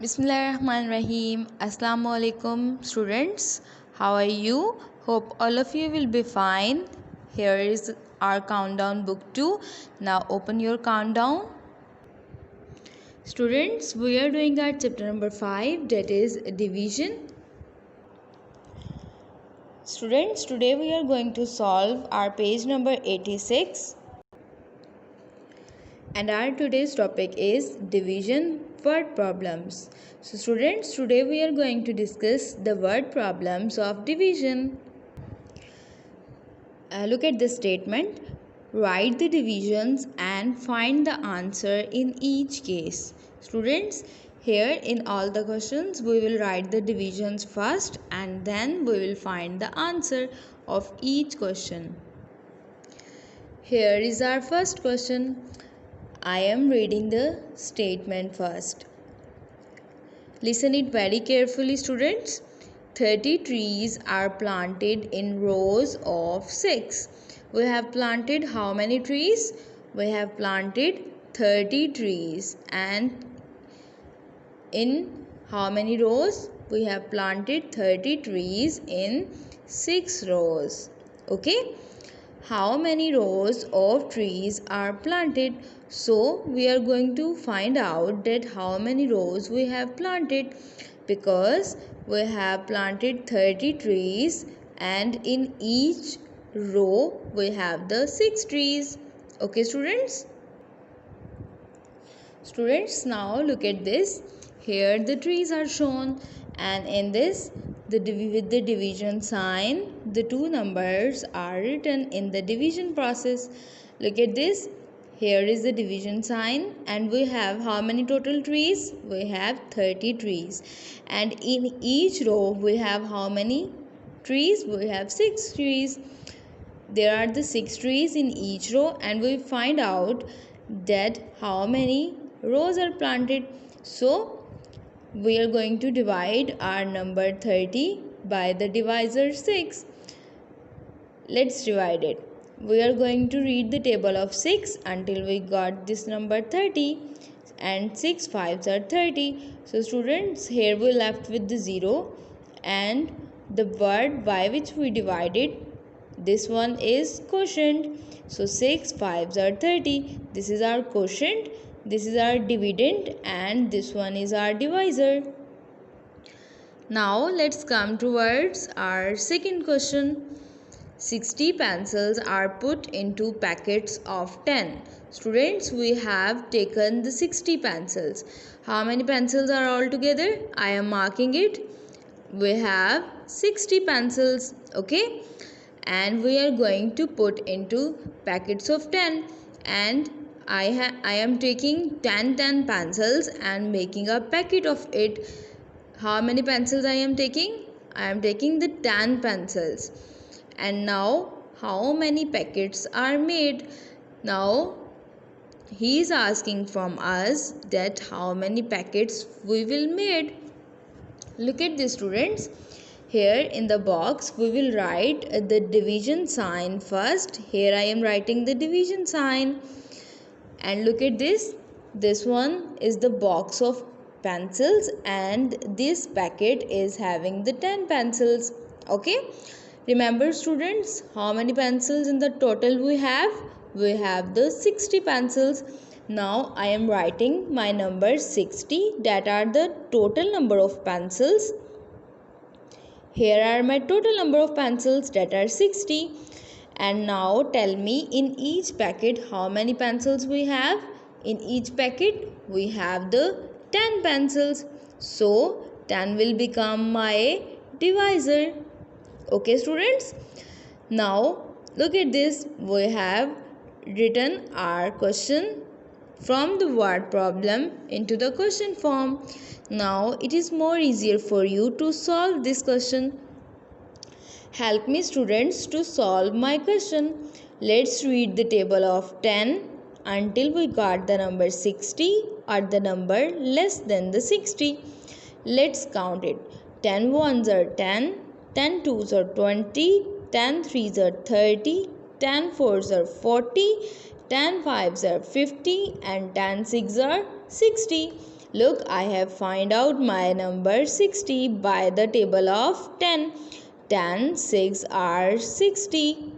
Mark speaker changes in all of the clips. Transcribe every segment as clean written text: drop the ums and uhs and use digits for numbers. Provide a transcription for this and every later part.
Speaker 1: Bismillahirrahmanirrahim. Assalamu alaikum students. How are you? Hope all of you will be fine. Here is our countdown book 2. Now open your countdown. Students, we are doing our chapter number 5, that is division. Students, today we are going to solve our page number 86. And our today's topic is division word problems. So students, today we are going to discuss the word problems of division. Look at the statement. Write the divisions and find the answer in each case. Students, here in all the questions we will write the divisions first and then we will find the answer of each question. Here is our first question. I am reading the statement first. Listen it very carefully, students. 30 trees are planted in rows of 6. We have planted how many trees? We have planted 30 trees. And in how many rows? We have planted 30 trees in 6 rows. Okay? How many rows of trees are planted? So we are going to find out that how many rows we have planted, because we have planted 30 trees and in each row we have the 6 trees. Okay students? Students, now look at this. Here the trees are shown and in this with the division sign the two numbers are written in the division process. Look at this. Here is the division sign and we have how many total trees? We have 30 trees. And in each row we have how many trees? We have 6 trees. There are the 6 trees in each row and we find out that how many rows are planted. So we are going to divide our number 30 by the divisor 6. Let's divide it. We are going to read the table of 6 until we got this number 30, and 6 5s are 30. So students, here we left with the 0 and the word by which we divided, this one is quotient. So 6 5s are 30. This is our quotient. This is our dividend and this one is our divisor. Now let's come towards our second question. 60 pencils are put into packets of 10. Students, we have taken the 60 pencils. How many pencils are all together? I am marking it. We have 60 pencils. Okay? And we are going to put into packets of 10. And I am taking 10 pencils and making a packet of it. How many pencils I am taking? I am taking the 10 pencils. And now how many packets are made? Now he is asking from us that how many packets we will made. Look at this students. Here in the box we will write the division sign first. Here I am writing the division sign. And look at this. This one is the box of pencils and this packet is having the 10 pencils. Okay? Remember students, how many pencils in the total we have? We have the 60 pencils. Now I am writing my number 60, that are the total number of pencils. Here are my total number of pencils, that are 60. And now tell me, in each packet how many pencils we have? In each packet we have the 10 pencils. So 10 will become my divisor. Okay students? Now look at this. We have written our question from the word problem into the question form. Now it is more easier for you to solve this question. Help me students to solve my question. Let's read the table of 10 until we got the number 60 or the number less than the 60. Let's count it. 10 ones are 10, 10 twos are 20, 10 threes are 30, 10 fours are 40, 10 fives are 50 and 10 sixes are 60. Look, I have find out my number 60 by the table of 10. 10, 6 are 60.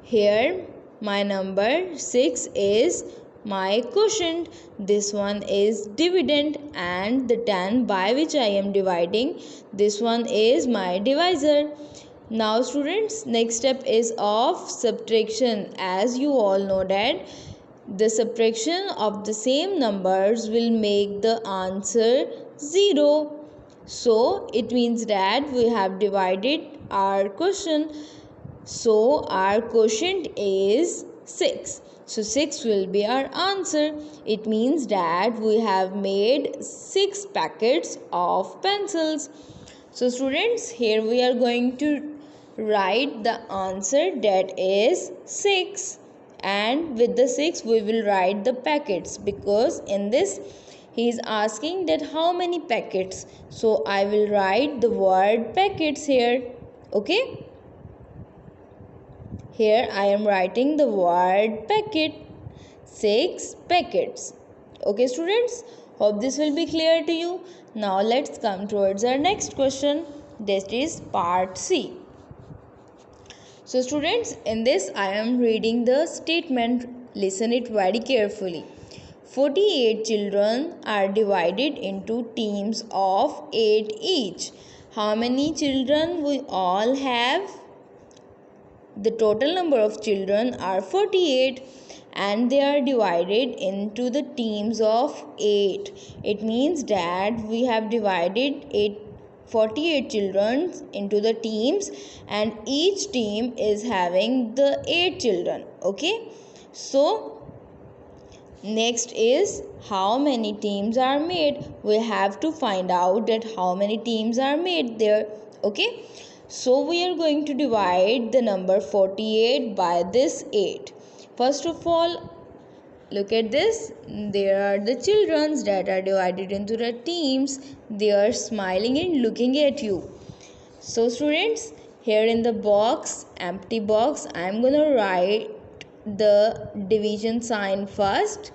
Speaker 1: Here my number 6 is my quotient. This one is dividend, and the 10 by which I am dividing, this one is my divisor. Now students, next step is of subtraction. As you all know that the subtraction of the same numbers will make the answer 0. So it means that we have divided our quotient. So our quotient is 6. So 6 will be our answer. It means that we have made 6 packets of pencils. So students, here we are going to write the answer, that is 6. And with the 6 we will write the packets, because in this he is asking that how many packets. So I will write the word packets here. Okay. Here I am writing the word packet. 6 packets. Okay students, hope this will be clear to you. Now let's come towards our next question. That is part C. So students, in this I am reading the statement. Listen it very carefully. 48 children are divided into teams of 8 each. How many children we all have? The total number of children are 48, and they are divided into the teams of 8. It means that we have divided 48 children into the teams, and each team is having the 8 children. Okay. So next is how many teams are made. We have to find out that how many teams are made there. Okay. So we are going to divide the number 48 by this 8. First of all, look at this. There are the children that are divided into the teams. They are smiling and looking at you. So students, here in the box, empty box, I am going to write the division sign first,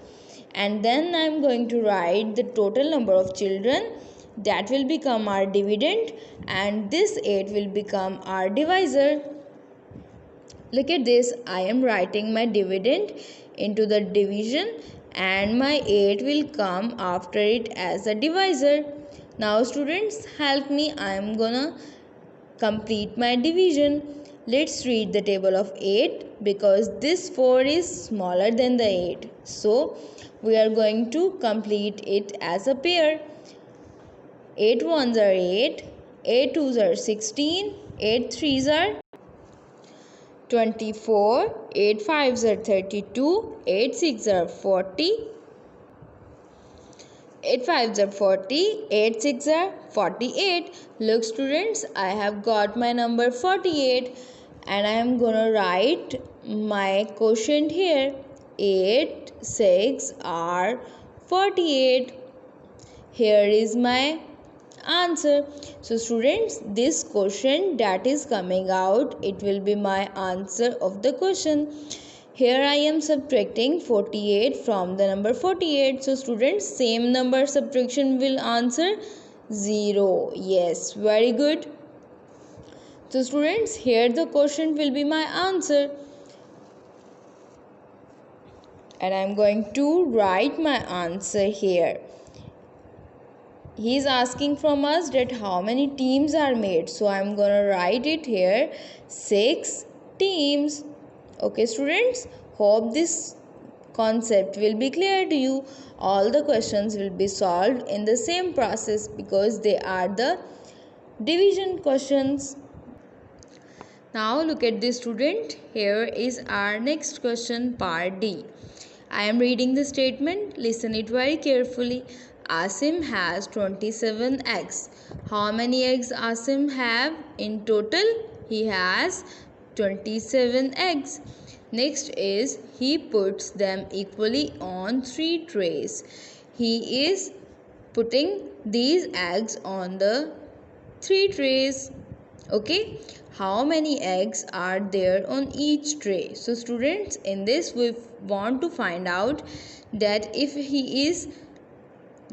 Speaker 1: and then I am going to write the total number of children. That will become our dividend, and this 8 will become our divisor. Look at this. I am writing my dividend into the division, and my 8 will come after it as a divisor. Now students, help me. I am gonna complete my division. Let's read the table of 8, because this 4 is smaller than the 8. So we are going to complete it as a pair. 8 ones are 8, 8 twos are 16, 8 threes are 24, 8 fives are 32, 8 sixes are 40, 8 fives are 40, 8 sixes are 48. Look students, I have got my number 48, and I am gonna write my quotient here. 8 6 are 48. Here is my answer. So students, this quotient that is coming out, it will be my answer of the question. Here I am subtracting 48 from the number 48. So students, same number subtraction will answer 0. Yes, very good. So students, here the quotient will be my answer, and I am going to write my answer here. He is asking from us that how many teams are made. So I am going to write it here, 6 teams. Okay students, hope this concept will be clear to you. All the questions will be solved in the same process, because they are the division questions. Now look at this student. Here is our next question, part D. I am reading the statement. Listen it very carefully. Asim has 27 eggs. How many eggs Asim have in total? He has 27 eggs. Next is he puts them equally on 3 trays. He is putting these eggs on the 3 trays. Okay, how many eggs are there on each tray? So students, in this we want to find out that if he is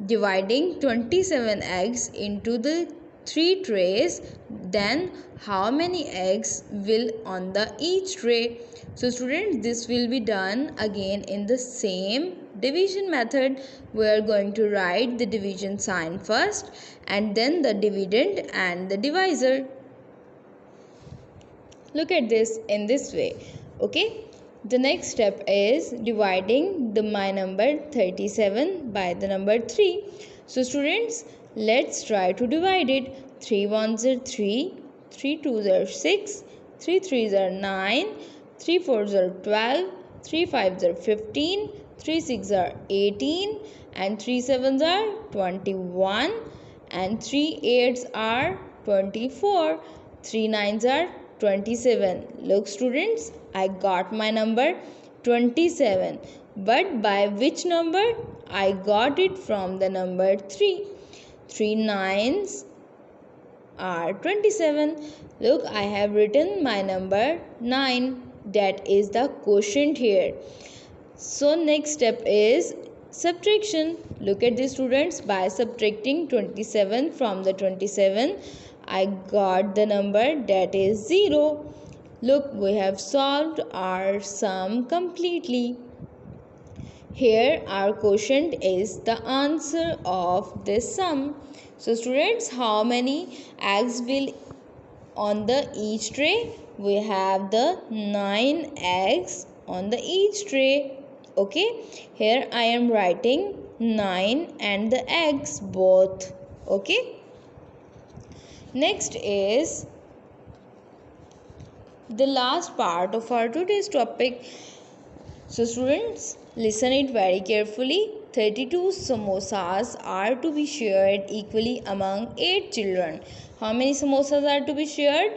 Speaker 1: dividing 27 eggs into the 3 trays, then how many eggs will on the each tray? So students, this will be done again in the same division method. We are going to write the division sign first and then the dividend and the divisor. Look at this in this way. Okay, the next step is dividing the my number 37 by the number 3. So students, let's try to divide it. 3 ones are 3, 3 twos are 6, 3 threes are 9, 3 fours are 12, 3 fives are 15, 3 sixes are 18, and 3 sevens are 21, and 3 eights are 24, 3 nines are 27. Look students, I got my number 27. But by which number? I got it from the number 3. 3 nines are 27. Look, I have written my number 9. That is the quotient here. So next step is subtraction. Look at this students, by subtracting 27 from the 27, I got the number that is 0. Look, we have solved our sum completely. Here our quotient is the answer of this sum. So students, how many eggs will on the each tray? We have the 9 eggs on the each tray. Okay, here I am writing 9 and the eggs both. Okay, next is the last part of our today's topic. So students, listen it very carefully. 32 samosas are to be shared equally among 8 children. How many samosas are to be shared?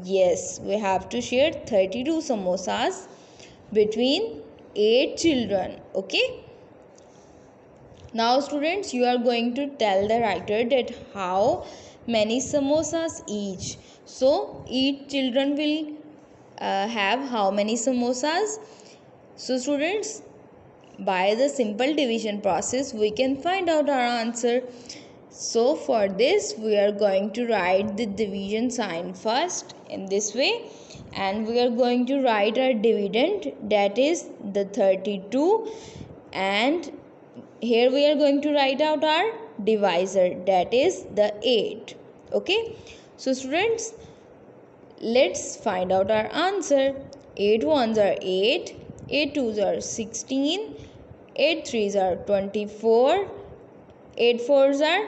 Speaker 1: Yes, we have to share 32 samosas between 8 children. Okay. Now students, you are going to tell the writer that how many samosas each. So each children will have how many samosas? So students, by the simple division process we can find out our answer. So for this we are going to write the division sign first in this way, and we are going to write our dividend, that is the 32, and here we are going to write out our divisor, that is the 8. Okay, so students, let's find out our answer. 8 ones are 8, 8 twos are 16, 8 threes are 24, 8 fours are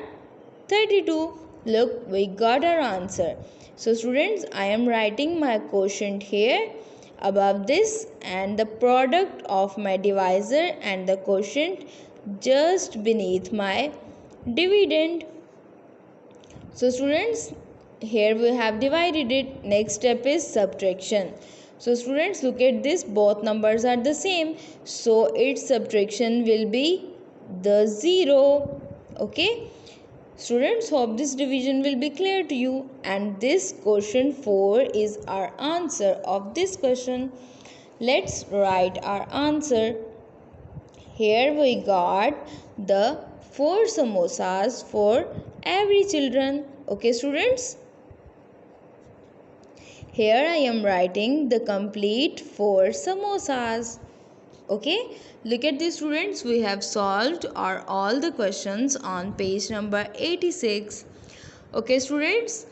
Speaker 1: 32. Look, we got our answer. So students, I am writing my quotient here above this and the product of my divisor and the quotient just beneath my dividend. So students, here we have divided it. Next step is subtraction. So students, look at this, both numbers are the same, so its subtraction will be the 0. Okay, students, hope this division will be clear to you, and this quotient 4 is our answer of this question. Let's write our answer. Here we got the 4 samosas for every children. Okay students, here I am writing the complete 4 samosas. Okay, look at this students, we have solved all the questions on page number 86. Okay students,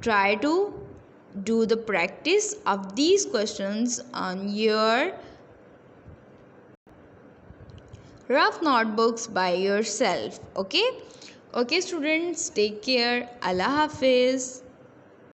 Speaker 1: try to do the practice of these questions on your rough notebooks by yourself. Okay, okay students, take care. Allah Hafiz.